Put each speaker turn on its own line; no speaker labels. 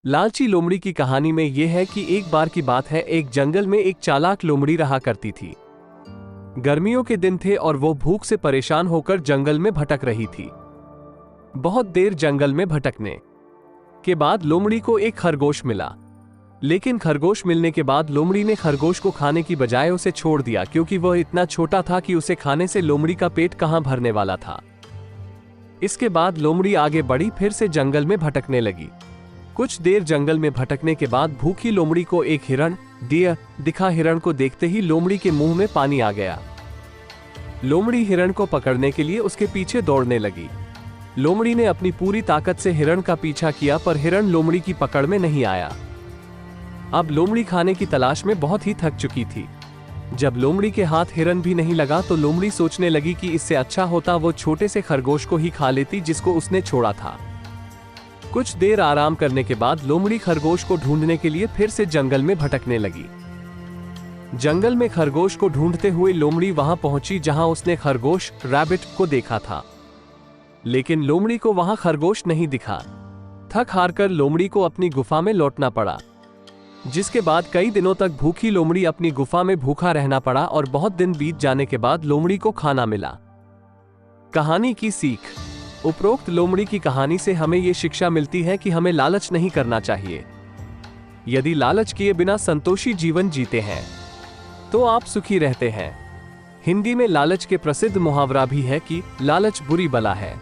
लालची लोमड़ी की कहानी में यह है कि एक बार की बात है, एक जंगल में एक चालाक लोमड़ी रहा करती थी। गर्मियों के दिन थे और वो भूख से परेशान होकर जंगल में भटक रही थी। बहुत देर जंगल में भटकने के बाद लोमड़ी को एक खरगोश मिला, लेकिन खरगोश मिलने के बाद लोमड़ी ने खरगोश को खाने की बजाय उसे छोड़ दिया, क्योंकि वह इतना छोटा था कि उसे खाने से लोमड़ी का पेट कहां भरने वाला था। इसके बाद लोमड़ी आगे बढ़ी, फिर से जंगल में भटकने लगी। कुछ देर जंगल में भटकने के बाद भूखी लोमड़ी को एक हिरण डियर दिखा। हिरण को देखते ही लोमड़ी के मुंह में पानी आ गया। लोमड़ी हिरण को पकड़ने के लिए उसके पीछे दौड़ने लगी। लोमड़ी ने अपनी पूरी ताकत से हिरण का पीछा किया, पर हिरण लोमड़ी की पकड़ में नहीं आया। अब लोमड़ी खाने की तलाश में बहुत ही थक चुकी थी। जब लोमड़ी के हाथ हिरण भी नहीं लगा तो लोमड़ी सोचने लगी कि इससे अच्छा होता वो छोटे से खरगोश को ही खा लेती जिसको उसने छोड़ा था। कुछ देर आराम करने के बाद लोमड़ी खरगोश को ढूंढने के लिए फिर से जंगल में भटकने लगी। जंगल में खरगोश को ढूंढते हुए लोमड़ी वहां पहुंची जहां उसने खरगोश रैबिट को देखा था, लेकिन लोमड़ी को वहां खरगोश नहीं दिखा। थक हारकर लोमड़ी को अपनी गुफा में लौटना पड़ा, जिसके बाद कई दिनों तक भूखी लोमड़ी अपनी गुफा में भूखा रहना पड़ा और बहुत दिन बीत जाने के बाद लोमड़ी को खाना मिला। कहानी की सीख। उपरोक्त लोमड़ी की कहानी से हमें ये शिक्षा मिलती है कि हमें लालच नहीं करना चाहिए। यदि लालच किए बिना संतोषी जीवन जीते हैं तो आप सुखी रहते हैं। हिंदी में लालच के प्रसिद्ध मुहावरा भी है कि लालच बुरी बला है।